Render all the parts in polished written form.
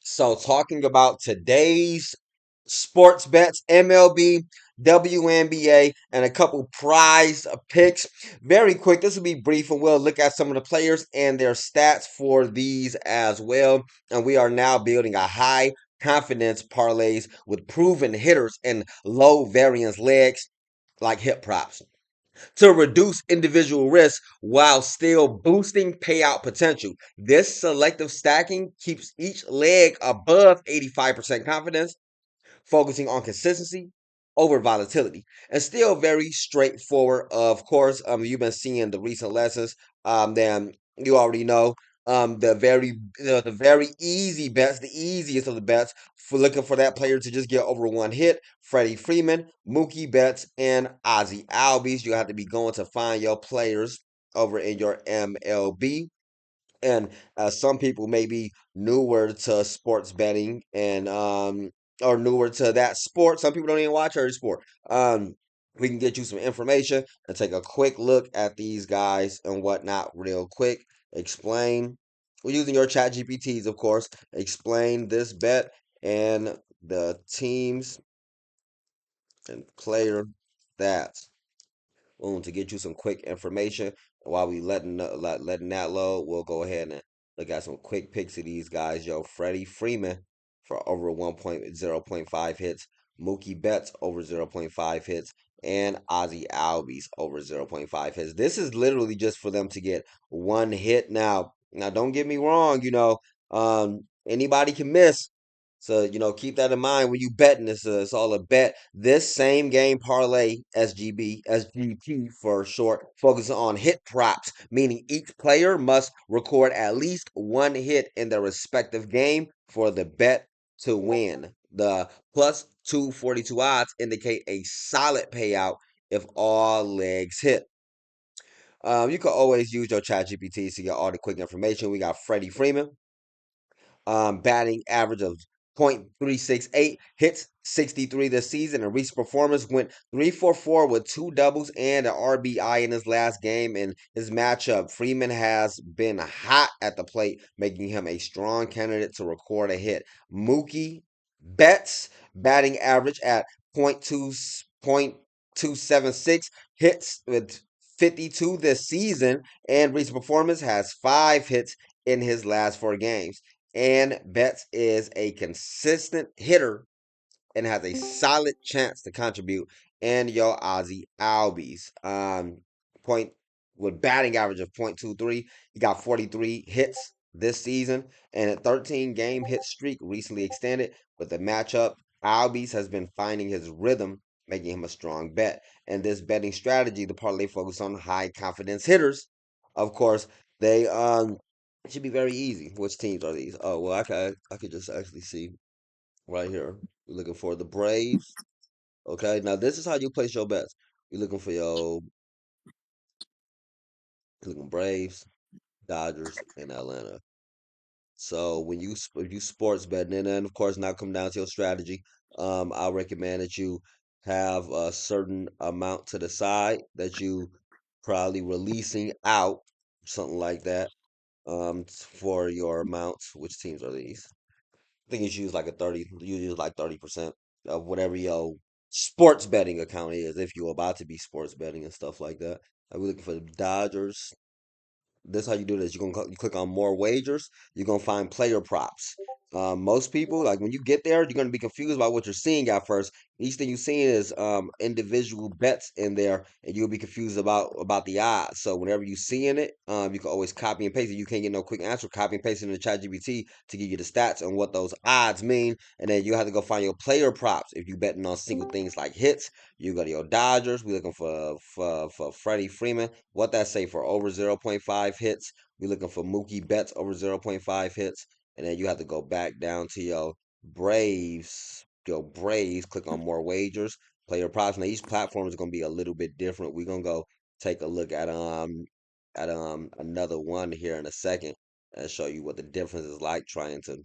So, talking about today's sports bets, MLB, WNBA, and a couple prize picks. Very quick. This will be brief, and we'll look at some of the players and their stats for these as well. And we are now building a high confidence parlays with proven hitters and low variance legs like hip props to reduce individual risk while still boosting payout potential. This selective stacking keeps each leg above 85% confidence, focusing on consistency over volatility, and still very straightforward. Of course, you've been seeing the recent lessons. Then you already know the very easy bets, the easiest of the bets for looking for that player to just get over one hit. Freddie Freeman, Mookie Betts, and Ozzie Albies. You have to be going to find your players over in your MLB. And some people may be newer to sports betting and or newer to that sport. Some people don't even watch every sport. We can get you some information and take a quick look at these guys and whatnot real quick. Explain, we're using your chat GPTs, of course. Explain this bet and the teams and player stats. Boom, to get you some quick information. While we letting that load, we'll go ahead and look at some quick picks of these guys. Yo, Freddie Freeman for over 1.0.5 hits, Mookie Betts over 0.5 hits, and Ozzie Albies over 0.5 hits. This is literally just for them to get one hit. Now don't get me wrong, anybody can miss. So, keep that in mind when you betting. It's all a bet. This same game parlay, SGP for short, focuses on hit props, meaning each player must record at least one hit in their respective game for the bet to win. The plus 242 odds indicate a solid payout if all legs hit. You can always use your chat GPTs to get all the quick information. We got Freddie Freeman, batting average of .368, hits 63 this season, and recent performance went 3 for 4 with two doubles and an RBI in his last game. In his matchup, Freeman has been hot at the plate, making him a strong candidate to record a hit. Mookie Betts, batting average at .276, hits with 52 this season, and recent performance has 5 hits in his last 4 games. And Betts is a consistent hitter and has a solid chance to contribute. And your Ozzie Albies, point with batting average of .23, he got 43 hits this season and a 13-game hit streak recently extended. With the matchup, Albies has been finding his rhythm, making him a strong bet. And this betting strategy, the parlay focus on high confidence hitters. Of course, they it should be very easy. Which teams are these? Oh well, I could just actually see right here. We're looking for the Braves. Okay, now this is how you place your bets. You're looking for you're looking Braves, Dodgers, and Atlanta. So when if you sports betting, and then of course now come down to your strategy. I recommend that you have a certain amount to the side that you probably releasing out, something like that. For your amounts. Which teams are these? I think you should use like a 30, you use like 30% of whatever your sports betting account is if you're about to be sports betting and stuff like that. Are we looking for the Dodgers? This how you do this. You click on more wagers. You're gonna find player props. Most people, like when you get there, you're gonna be confused about what you're seeing at first. Each thing you're seeing is individual bets in there, and you'll be confused about the odds. So whenever you see in it, you can always copy and paste it. You can't get no quick answer. Copy and paste it in the chat GPT to give you the stats and what those odds mean, and then you have to go find your player props. If you betting on single things like hits, you go to your Dodgers. We're looking for Freddie Freeman. What that say for over 0.5 hits? We're looking for Mookie Betts over 0.5 hits. And then you have to go back down to your Braves. Your Braves, click on more wagers, player props. Now each platform is gonna be a little bit different. We're gonna go take a look at another one here in a second and show you what the difference is like trying to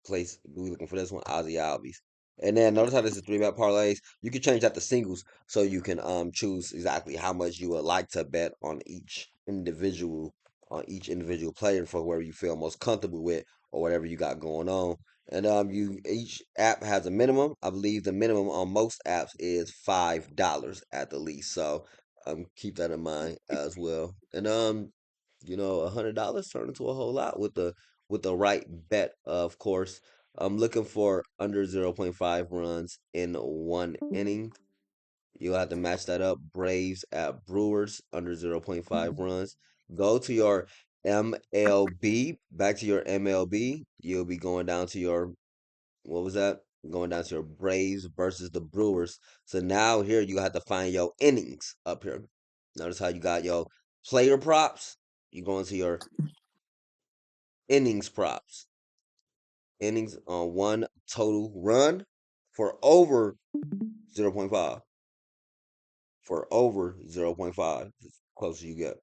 place. We looking for this one, Ozzie Albies. And then notice how this is 3-bet parlays. You can change that to singles so you can choose exactly how much you would like to bet on each individual on each individual player for wherever you feel most comfortable with or whatever you got going on. And you each app has a minimum. I believe the minimum on most apps is $5 at the least. So keep that in mind as well. And $100 turn into a whole lot with the right bet, of course. I'm looking for under 0.5 runs in one inning. You'll have to match that up. Braves at Brewers under 0.5 runs. Go to your MLB, back to your MLB. You'll be going down to your, what was that? Going down to your Braves versus the Brewers. So now here you have to find your innings up here. Notice how you got your player props. You go into your innings props. Innings on one total run for over 0.5. For over 0.5, as close as you get.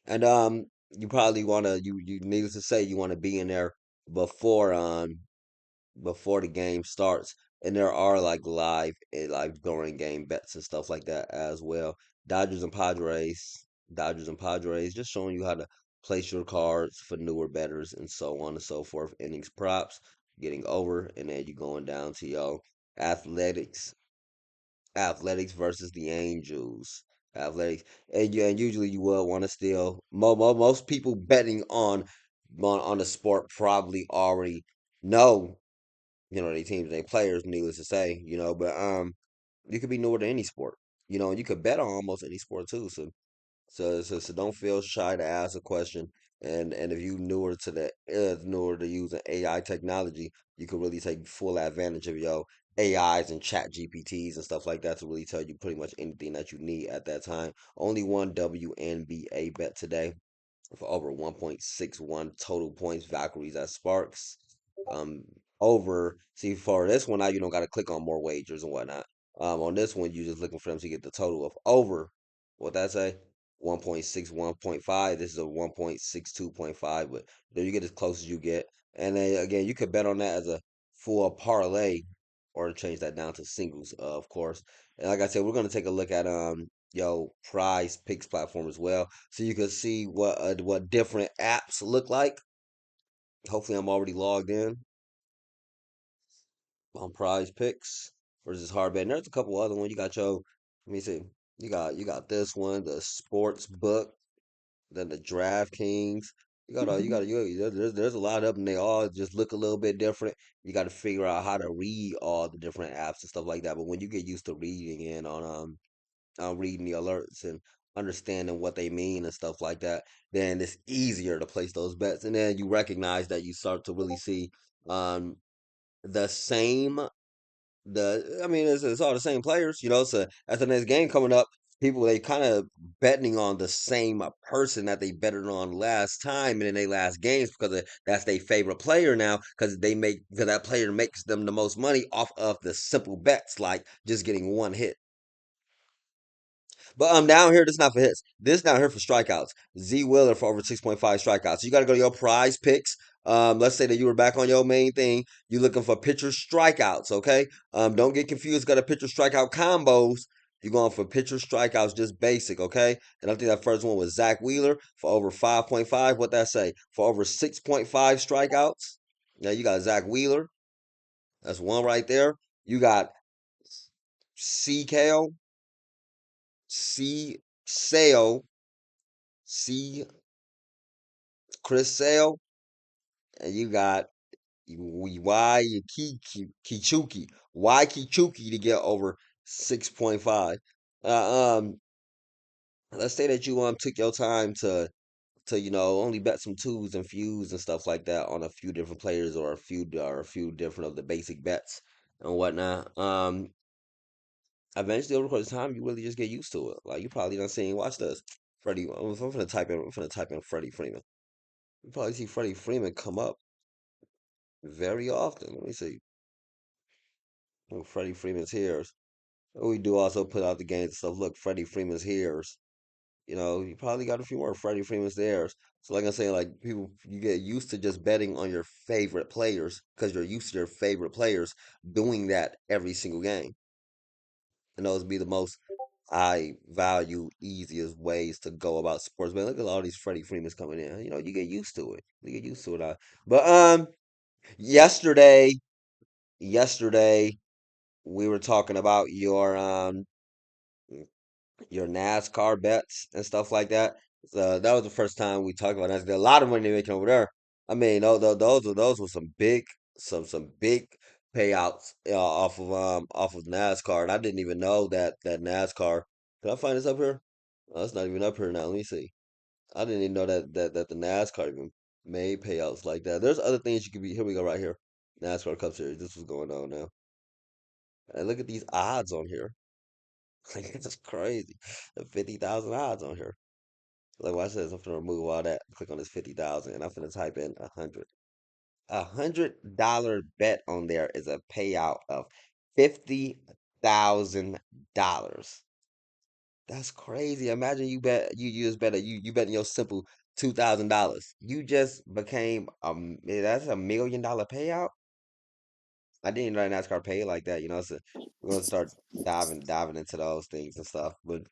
And you probably wanna you needless to say you wanna be in there before before the game starts. And there are like live during game bets and stuff like that as well. Dodgers and Padres, Dodgers and Padres, just showing you how to place your cards for newer betters and so on and so forth. Innings props, getting over, and then you going down to your athletics Athletics versus the Angels. Athletics, and usually you will want to still. Most people betting on the sport probably already know their teams, their players. Needless to say, but you could be newer to any sport. You could bet on almost any sport too. So don't feel shy to ask a question. And if you newer to using AI technology, you could really take full advantage of your AIs and chat GPTs and stuff like that to really tell you pretty much anything that you need at that time. Only one WNBA bet today for over 1.61 total points. Valkyries at Sparks. Um, See, for this one, now you don't got to click on more wagers and whatnot. On this one, you're just looking for them to get the total of over. What that say? 1.6, 1.5. This is a 1.62.5, but you get as close as you get. And then again, you could bet on that as a full parlay, or change that down to singles, of course. And like I said, we're gonna take a look at Prize Picks platform as well, so you can see what different apps look like. Hopefully, I'm already logged in on Prize Picks versus hard bet. And there's a couple other ones. You got let me see. You got this one, the sports book, then the DraftKings. There's a lot of them. They all just look a little bit different. You got to figure out how to read all the different apps and stuff like that. But when you get used to reading in on reading the alerts and understanding what they mean and stuff like that, then it's easier to place those bets. And then you recognize that you start to really see um the same the I mean it's all the same players, so as the next game coming up, people they kind of betting on the same person that they betted on last time and in their last games because that's their favorite player now because that player makes them the most money off of the simple bets like just getting one hit. But down here, this is not for hits. This down here for strikeouts. Z Wheeler for over 6.5 strikeouts. So you got to go to your prize picks. Let's say that you were back on your main thing. You're looking for pitcher strikeouts, okay? Don't get confused. Got a pitcher strikeout combos. You're going for pitcher strikeouts, just basic, okay? And I think that first one was Zach Wheeler for over 5.5. What that say? For over 6.5 strikeouts. Now you got Zach Wheeler. That's one right there. You got CKO, C Sale, C Chris Sale, and you got Kichuki, Y Kichuki to get over 6.5. Uh, um, let's say that you took your time to only bet some twos and fews and stuff like that on a few different players or a few different of the basic bets and whatnot. Eventually over the course of time, you really just get used to it. Like you probably done seen. Watch this, Freddie. I'm gonna type in Freddie Freeman. You probably see Freddie Freeman come up very often. Let me see. Oh, Freddie Freeman's hairs. We do also put out the games and stuff. Look, Freddie Freeman's hairs. You probably got a few more Freddie Freeman's hairs. So, like I say, like people, you get used to just betting on your favorite players because you're used to your favorite players doing that every single game. And those be the most I value easiest ways to go about sports. Man, look at all these Freddie Freemans coming in. You know, you get used to it. You get used to it. But yesterday, yesterday we were talking about your NASCAR bets and stuff like that. So that was the first time we talked about that. There's a lot of money they're making over there. I mean, those were some big payouts off of NASCAR, and I didn't even know that NASCAR. Can I find this up here? Oh, it's not even up here now. Let me see. I didn't even know that the NASCAR even made payouts like that. There's other things you could be. Here we go, right here. NASCAR Cup Series. This was going on now. And look at these odds on here. Like it's just crazy. The 50,000 odds on here. Like watch this. I'm gonna remove all that. Click on this 50,000 and I'm gonna type in 100. $100 bet on there is a payout of $50,000. That's crazy. Imagine you just bet you betting your simple $2,000. You just became that's $1 million payout. I didn't know NASCAR pay like that. So we're gonna start diving into those things and stuff. But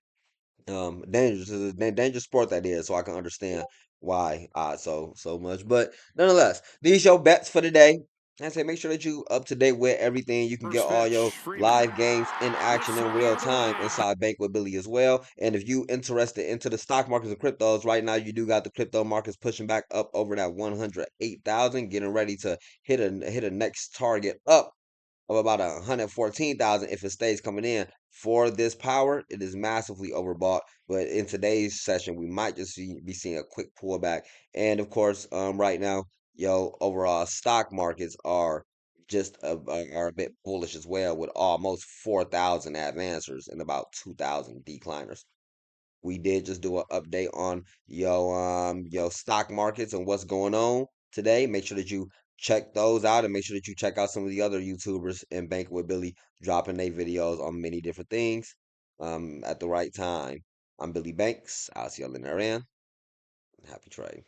dangerous is a dangerous sport that is, so I can understand why so much. But nonetheless, these your bets for today. I say make sure that you up to date with everything. You can get First all pitch, your Freeman. live games in Hit action in for real the time win. inside Bank with Billy as well. And if you interested into the stock markets and cryptos right now, you do got the crypto markets pushing back up over that 108,000, getting ready to hit a next target up of about 114,000 if it stays coming in. For this power, it is massively overbought. But in today's session, we might just be seeing a quick pullback. And of course, right now, overall stock markets are a bit bullish as well, with almost 4,000 advancers and about 2,000 decliners. We did just do an update on your stock markets and what's going on today. Make sure that you check those out, and make sure that you check out some of the other YouTubers and Bank with Billy dropping their videos on many different things at the right time. I'm Billy Banks. I'll see y'all in there, and happy trading.